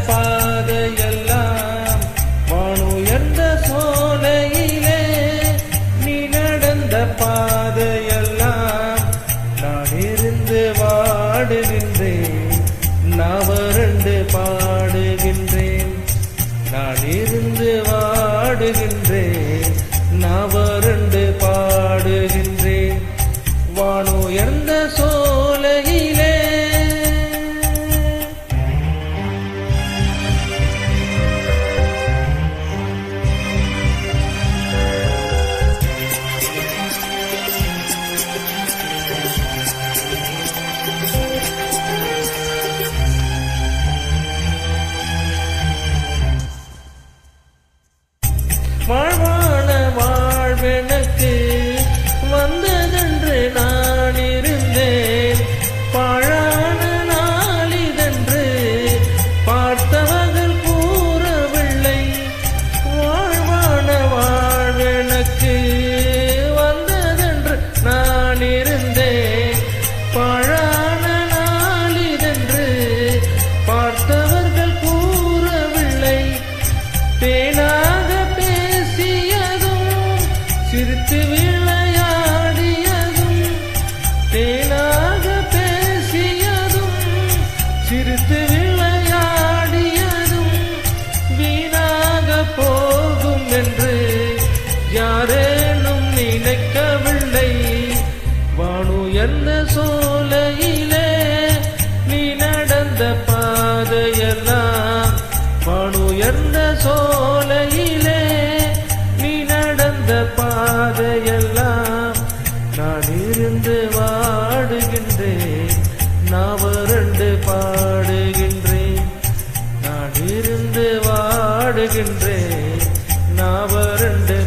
பாதையெல்லாம் வானுயர்ந்த சோலையிலே நீ நடந்த பாதையெல்லாம் நான் இருந்து வாடுகின்றேன், நான் வறண்டு பாடுகின்றேன். நான் இருந்து வாடுகின்றேன், நான் வறண்டு பாடுகின்றேன். வானுயர்ந்த சோலையிலே வாழ்வான வாழ்வெனக்கு வந்ததென்று நான் இருந்தேன், பாழான நாளிதென்று பார்த்தவர்கள் கூறவில்லை. வாழ்வான வாழ்வெனக்கு வந்ததென்று நான் இருந்தேன், பாழான நாளிதென்று பார்த்தவர்கள் கூறவில்லை. தேனாக சிரித்து விளையாடியதும், தேனாக பேசியதும், சிரித்து விளையாடியதும் வீணாக போகும் என்று யாரேனும் நினைக்கவில்லை. வானுயர்ந்த சோலையிலே நீ நடந்த பாதையெல்லாம், வானுயர்ந்த சோலையிலே பாதையெல்லாம் நான் இருந்து வாடுகின்றேன், நான் வறண்டு பாடுகின்றேன். நான் இருந்து வாடுகின்றேன், நான் வறண்டு